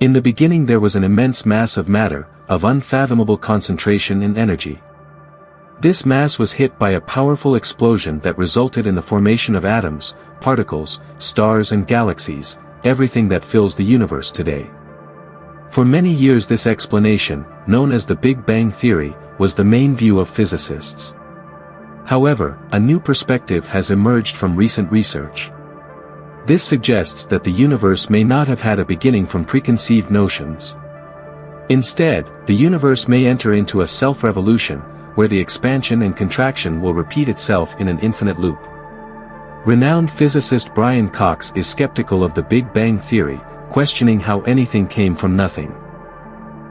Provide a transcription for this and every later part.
In the beginning there was an immense mass of matter, of unfathomable concentration and energy. This mass was hit by a powerful explosion that resulted in the formation of atoms, particles, stars and galaxies, everything that fills the universe today. For many years this explanation, known as the Big Bang Theory, was the main view of physicists. However, a new perspective has emerged from recent research. This suggests that the universe may not have had a beginning from preconceived notions. Instead, the universe may enter into a self-revolution, where the expansion and contraction will repeat itself in an infinite loop. Renowned physicist Brian Cox is skeptical of the Big Bang Theory, questioning how anything came from nothing.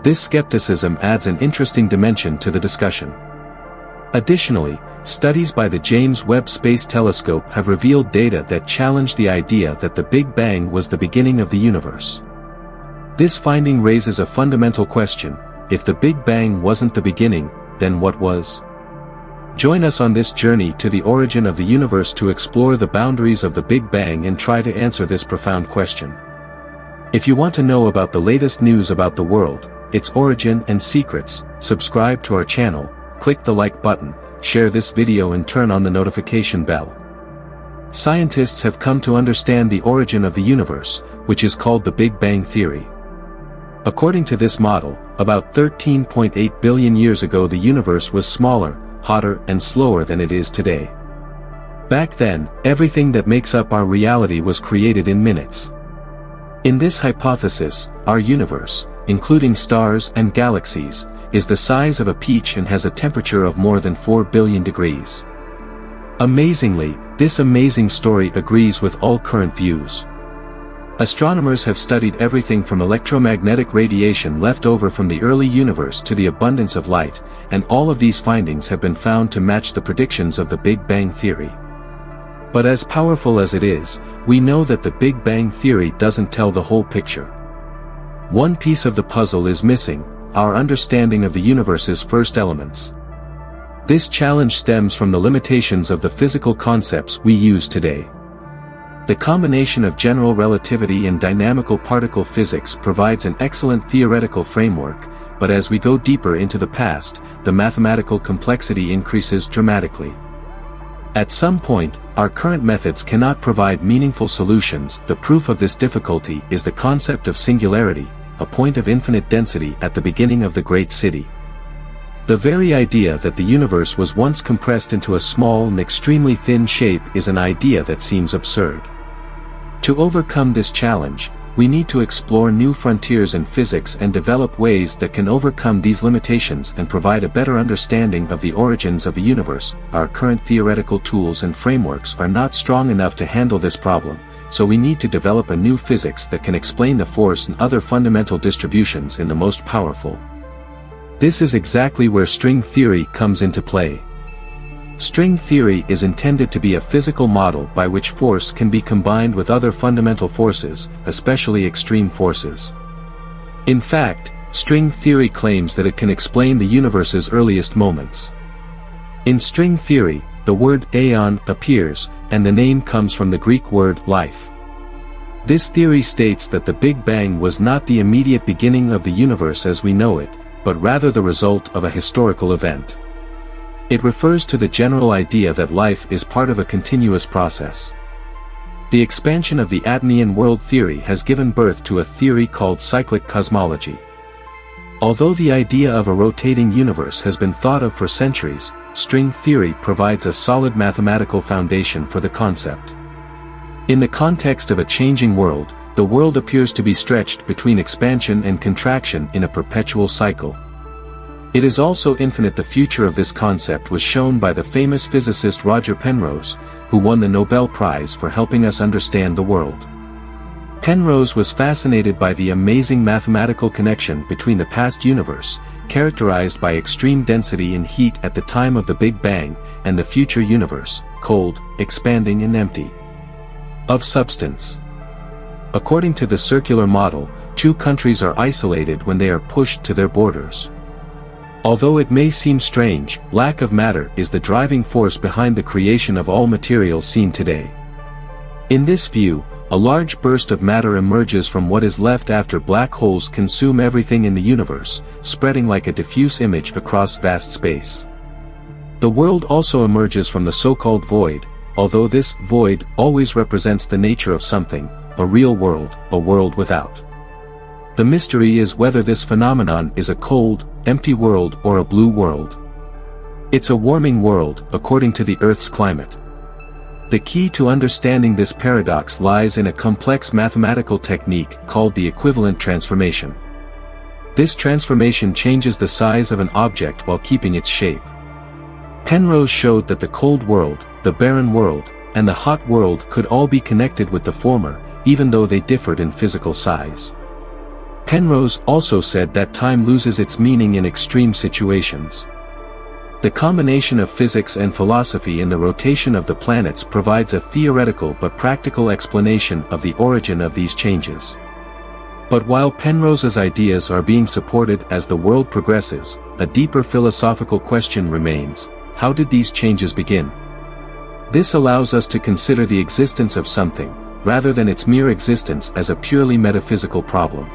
This skepticism adds an interesting dimension to the discussion. Additionally, studies by the James Webb Space Telescope have revealed data that challenge the idea that the Big Bang was the beginning of the universe. This finding raises a fundamental question: if the Big Bang wasn't the beginning, then what was? Join us on this journey to the origin of the universe to explore the boundaries of the Big Bang and try to answer this profound question. If you want to know about the latest news about the world, its origin and secrets, subscribe to our channel, click the like button, share this video and turn on the notification bell. Scientists have come to understand the origin of the universe, which is called the Big Bang Theory. According to this model, about 13.8 billion years ago the universe was smaller, hotter and slower than it is today. Back then, everything that makes up our reality was created in minutes. In this hypothesis, our universe, including stars and galaxies, is the size of a peach and has a temperature of more than 4 billion degrees. Amazingly, this amazing story agrees with all current views. Astronomers have studied everything from electromagnetic radiation left over from the early universe to the abundance of light, and all of these findings have been found to match the predictions of the Big Bang Theory. But as powerful as it is, we know that the Big Bang Theory doesn't tell the whole picture. One piece of the puzzle is missing: our understanding of the universe's first elements. This challenge stems from the limitations of the physical concepts we use today. The combination of general relativity and dynamical particle physics provides an excellent theoretical framework, but as we go deeper into the past, the mathematical complexity increases dramatically. At some point, our current methods cannot provide meaningful solutions. The proof of this difficulty is the concept of singularity, a point of infinite density at the beginning of the great city. The very idea that the universe was once compressed into a small and extremely thin shape is an idea that seems absurd. To overcome this challenge, we need to explore new frontiers in physics and develop ways that can overcome these limitations and provide a better understanding of the origins of the universe. Our current theoretical tools and frameworks are not strong enough to handle this problem, so we need to develop a new physics that can explain the force and other fundamental distributions in the most powerful. This is exactly where string theory comes into play. String theory is intended to be a physical model by which force can be combined with other fundamental forces, especially extreme forces. In fact, string theory claims that it can explain the universe's earliest moments. In string theory, the word aeon appears, and the name comes from the Greek word life. This theory states that the Big Bang was not the immediate beginning of the universe as we know it, but rather the result of a historical event. It refers to the general idea that life is part of a continuous process. The expansion of the Atonian world theory has given birth to a theory called cyclic cosmology. Although the idea of a rotating universe has been thought of for centuries, string theory provides a solid mathematical foundation for the concept. In the context of a changing world, the world appears to be stretched between expansion and contraction in a perpetual cycle. It is also infinite. The future of this concept was shown by the famous physicist Roger Penrose, who won the Nobel Prize for helping us understand the world. Penrose was fascinated by the amazing mathematical connection between the past universe, characterized by extreme density and heat at the time of the Big Bang, and the future universe, cold, expanding and empty of substance. According to the circular model, two countries are isolated when they are pushed to their borders. Although it may seem strange, lack of matter is the driving force behind the creation of all materials seen today. In this view, a large burst of matter emerges from what is left after black holes consume everything in the universe, spreading like a diffuse image across vast space. The world also emerges from the so-called void, although this void always represents the nature of something, a real world, a world without. The mystery is whether this phenomenon is a cold, empty world or a blue world. It's a warming world, according to the Earth's climate. The key to understanding this paradox lies in a complex mathematical technique called the equivalent transformation. This transformation changes the size of an object while keeping its shape. Penrose showed that the cold world, the barren world, and the hot world could all be connected with the former, even though they differed in physical size. Penrose also said that time loses its meaning in extreme situations. The combination of physics and philosophy in the rotation of the planets provides a theoretical but practical explanation of the origin of these changes. But while Penrose's ideas are being supported as the world progresses, a deeper philosophical question remains: how did these changes begin? This allows us to consider the existence of something, rather than its mere existence as a purely metaphysical problem.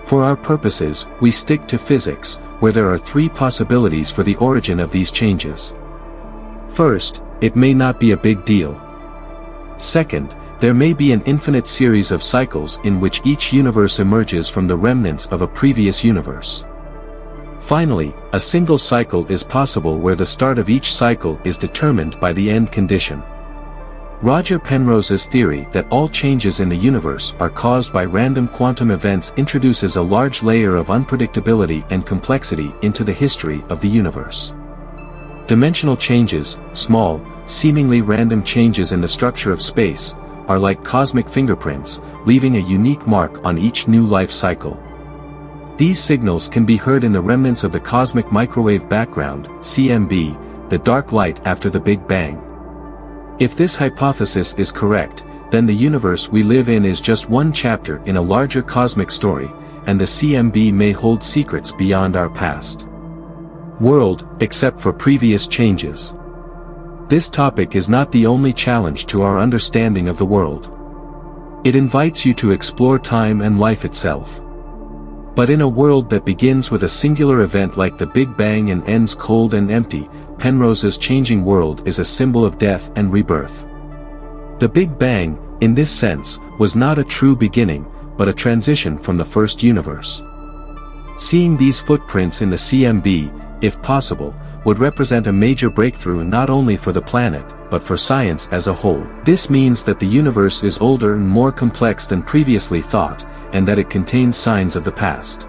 For our purposes, we stick to physics, where there are three possibilities for the origin of these changes. First, it may not be a big deal. Second, there may be an infinite series of cycles in which each universe emerges from the remnants of a previous universe. Finally, a single cycle is possible where the start of each cycle is determined by the end condition. Roger Penrose's theory that all changes in the universe are caused by random quantum events introduces a large layer of unpredictability and complexity into the history of the universe. Dimensional changes, small, seemingly random changes in the structure of space, are like cosmic fingerprints, leaving a unique mark on each new life cycle. These signals can be heard in the remnants of the cosmic microwave background, CMB, the dark light after the Big Bang. If this hypothesis is correct, then the universe we live in is just one chapter in a larger cosmic story, and the CMB may hold secrets beyond our past world, except for previous changes. This topic is not the only challenge to our understanding of the world. It invites you to explore time and life itself. But in a world that begins with a singular event like the Big Bang and ends cold and empty, Penrose's changing world is a symbol of death and rebirth. The Big Bang, in this sense, was not a true beginning, but a transition from the first universe. Seeing these footprints in the CMB, if possible, would represent a major breakthrough not only for the planet, but for science as a whole. This means that the universe is older and more complex than previously thought, and that it contains signs of the past.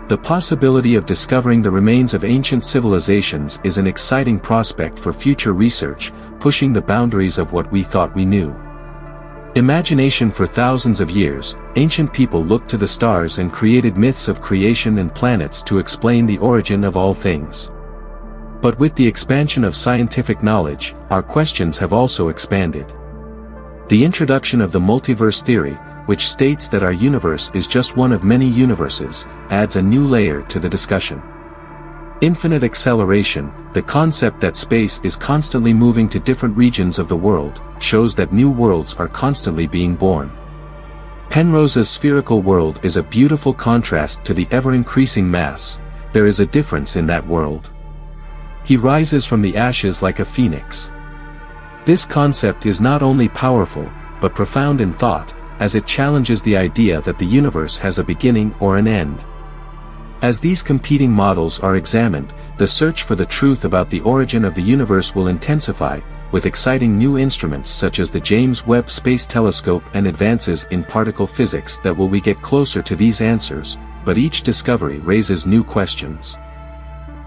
The possibility of discovering the remains of ancient civilizations is an exciting prospect for future research, pushing the boundaries of what we thought we knew. Imagination. For thousands of years, ancient people looked to the stars and created myths of creation and planets to explain the origin of all things. But with the expansion of scientific knowledge, our questions have also expanded. The introduction of the multiverse theory, which states that our universe is just one of many universes, adds a new layer to the discussion. Infinite acceleration, the concept that space is constantly moving to different regions of the world, shows that new worlds are constantly being born. Penrose's spherical world is a beautiful contrast to the ever-increasing mass. There is a difference in that world. He rises from the ashes like a phoenix. This concept is not only powerful, but profound in thought, as it challenges the idea that the universe has a beginning or an end. As these competing models are examined, the search for the truth about the origin of the universe will intensify, with exciting new instruments such as the James Webb Space Telescope and advances in particle physics that will get closer to these answers, but each discovery raises new questions.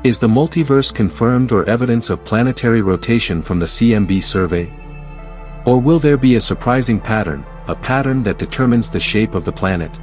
Is the multiverse confirmed or evidence of planetary rotation from the CMB survey? Or will there be a surprising pattern, a pattern that determines the shape of the planet?